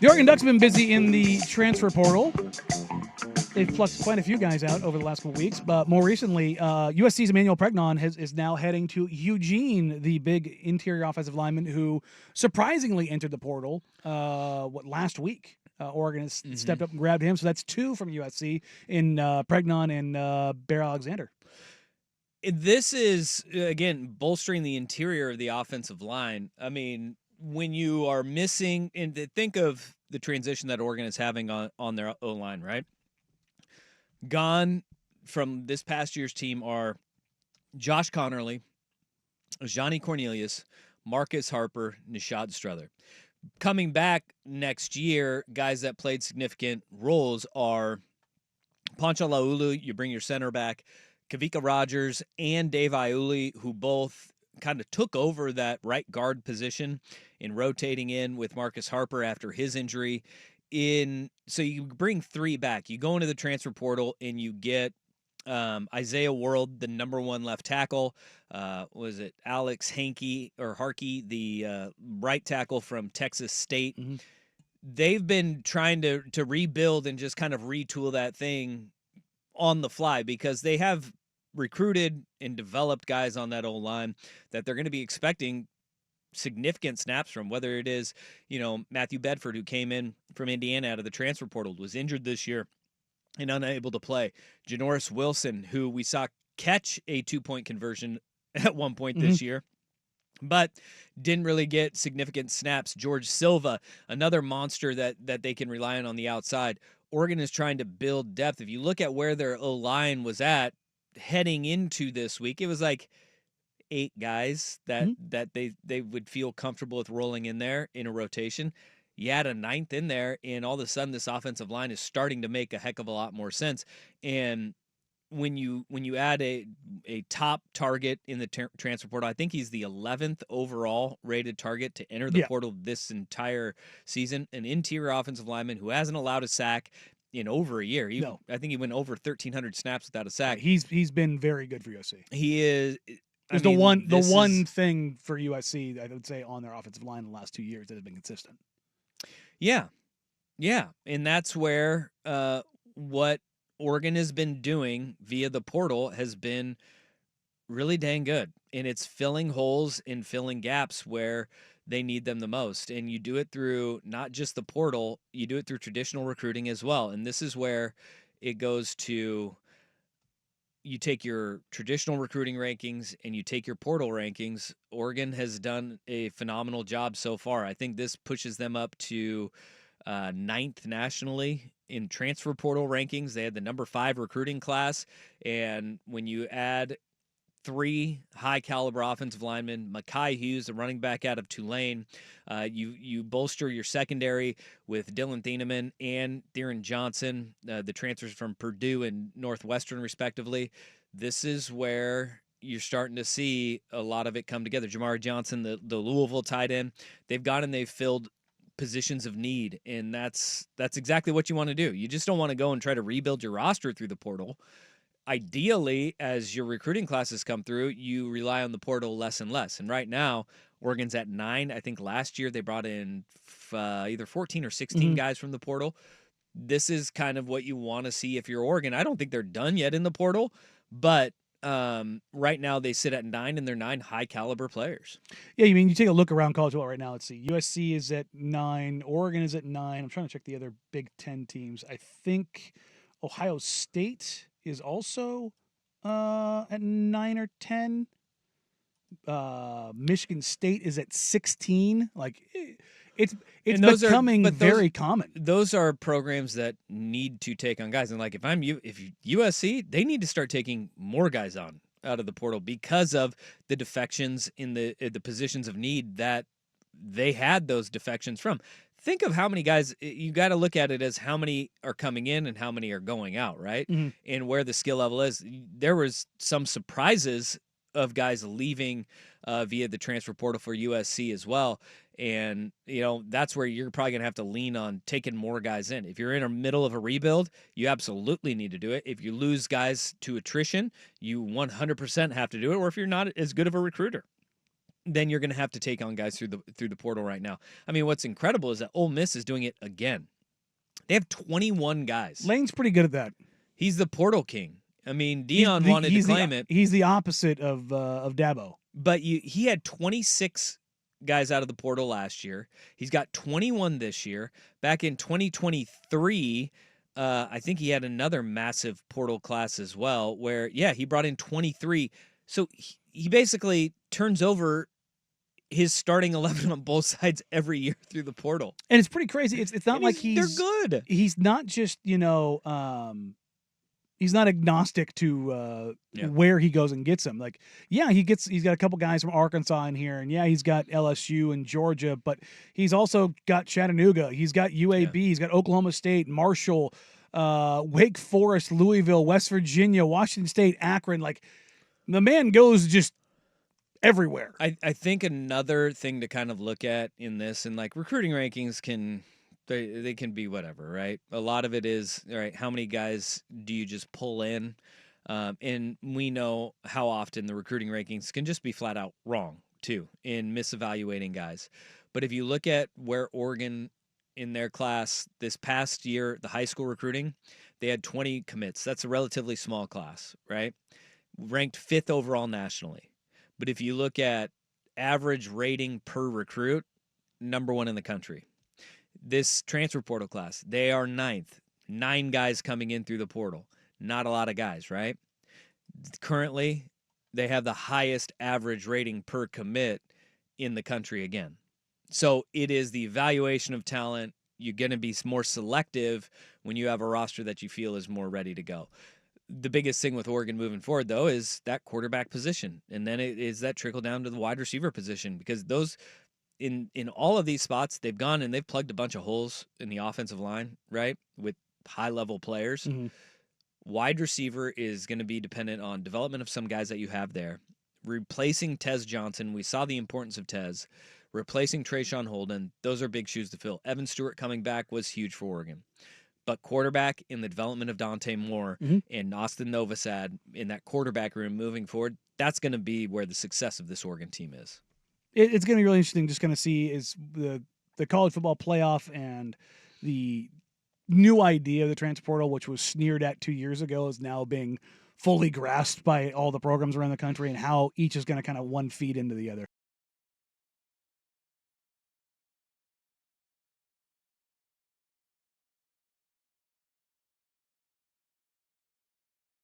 The Oregon Ducks have been busy in the transfer portal. They've plucked quite a few guys out over the last couple weeks, but more recently, USC's Emmanuel Pregnon is now heading to Eugene, the big interior offensive lineman who surprisingly entered the portal last week. Oregon has stepped up and grabbed him, so that's two from USC in Pregnon and Bear Alexander. This is, again, bolstering the interior of the offensive line. I mean, when you are missing, and think of the transition that Oregon is having on their O-line, right? Gone from this past year's team are Josh Connerly, Johnny Cornelius, Marcus Harper, Nishad Strother. Coming back next year, guys that played significant roles are Pancha Laulu, you bring your center back, Kavika Rogers, and Dave Iuli, who both kind of took over that right guard position in rotating in with Marcus Harper after his injury. So you bring three back. You go into the transfer portal and you get Isaiah World, the number one left tackle. Was it Alex Harkey, the right tackle from Texas State? Mm-hmm. They've been trying to rebuild and just kind of retool that thing on the fly because they have recruited and developed guys on that O-line that they're going to be expecting significant snaps from, whether it is, Matthew Bedford, who came in from Indiana out of the transfer portal, was injured this year and unable to play. Janoris Wilson, who we saw catch a 2-point conversion at one point this year, but didn't really get significant snaps. George Silva, another monster that they can rely on the outside. Oregon is trying to build depth. If you look at where their O-line was at heading into this week, it was like 8 guys that they would feel comfortable with rolling in there in a rotation. You add a 9th in there, and all of a sudden this offensive line is starting to make a heck of a lot more sense. And when you add a top target in the transfer portal, I think he's the 11th overall rated target to enter the portal this entire season, an interior offensive lineman who hasn't allowed a sack in over a year. I think he went over 1,300 snaps without a sack. He's been very good for USC. He is. The one thing for USC I would say on their offensive line in the last 2 years that has been consistent. Yeah, and that's where what Oregon has been doing via the portal has been really dang good, and it's filling holes and filling gaps where they need them the most. And you do it through not just the portal, you do it through traditional recruiting as well. And this is where it goes to, you take your traditional recruiting rankings and you take your portal rankings. Oregon has done a phenomenal job so far. I think this pushes them up to 9th nationally in transfer portal rankings. They had the number 5 recruiting class, and when you add 3 high-caliber offensive linemen, Mekhi Hughes, the running back out of Tulane, you bolster your secondary with Dylan Thieneman and Theron Johnson, the transfers from Purdue and Northwestern, respectively. This is where you're starting to see a lot of it come together. Jamari Johnson, the Louisville tight end, they've gone and they've filled positions of need, and that's exactly what you want to do. You just don't want to go and try to rebuild your roster through the portal. Ideally, as your recruiting classes come through, you rely on the portal less and less. And right now, Oregon's at 9. I think last year they brought in either 14 or 16 guys from the portal. This is kind of what you want to see if you're Oregon. I don't think they're done yet in the portal, but right now they sit at 9, and they're 9 high-caliber players. Yeah, you take a look around college football right now. Let's see. USC is at 9. Oregon is at 9. I'm trying to check the other Big Ten teams. I think Ohio State is also at 9 or 10. Michigan State is at 16. Like it's becoming very common. Those are programs that need to take on guys, and like if USC, they need to start taking more guys on out of the portal because of the defections in the positions of need that they had those defections from. Think of how many guys, you got to look at it as how many are coming in and how many are going out, right? And where the skill level is. There was some surprises of guys leaving via the transfer portal for USC as well. And, that's where you're probably going to have to lean on taking more guys in. If you're in the middle of a rebuild, you absolutely need to do it. If you lose guys to attrition, you 100% have to do it, or if you're not as good of a recruiter. then you're going to have to take on guys through the portal right now. I mean, what's incredible is that Ole Miss is doing it again. They have 21 guys. Lane's pretty good at that. He's the portal king. I mean, Dion wanted to claim it. He's the opposite of Dabo. But he had 26 guys out of the portal last year. He's got 21 this year. Back in 2023, I think he had another massive portal class as well where, he brought in 23. So he basically turns over his starting 11 on both sides every year through the portal. And it's pretty crazy. It's not like they're good. He's not just, he's not agnostic to where he goes and gets them. Like, he's got a couple guys from Arkansas in here, and he's got LSU and Georgia, but he's also got Chattanooga. He's got UAB. He's got Oklahoma State, Marshall, Wake Forest, Louisville, West Virginia, Washington State, Akron. Like, the man goes just everywhere. I think another thing to kind of look at in this, and like recruiting rankings they can be whatever, right? A lot of it is, all right, how many guys do you just pull in? And we know how often the recruiting rankings can just be flat out wrong, too, in misevaluating guys. But if you look at where Oregon in their class this past year, the high school recruiting, they had 20 commits. That's a relatively small class, right? Ranked 5th overall nationally. But if you look at average rating per recruit, number 1 in the country. This transfer portal class, they are 9th. 9 guys coming in through the portal. Not a lot of guys, right? Currently, they have the highest average rating per commit in the country again. So it is the evaluation of talent. You're going to be more selective when you have a roster that you feel is more ready to go. The biggest thing with Oregon moving forward, though, is that quarterback position. And then it is that trickle down to the wide receiver position, because those in all of these spots, they've gone and they've plugged a bunch of holes in the offensive line, right, with high-level players. Mm-hmm. Wide receiver is going to be dependent on development of some guys that you have there. Replacing Tez Johnson, we saw the importance of Tez. Replacing Trayshawn Holden, those are big shoes to fill. Evan Stewart coming back was huge for Oregon. But quarterback in the development of Dante Moore and Austin Novosad in that quarterback room moving forward, that's going to be where the success of this Oregon team is. It's going to be really interesting just going to see is the college football playoff and the new idea of the transfer portal, which was sneered at 2 years ago, is now being fully grasped by all the programs around the country, and how each is going to kind of one feed into the other.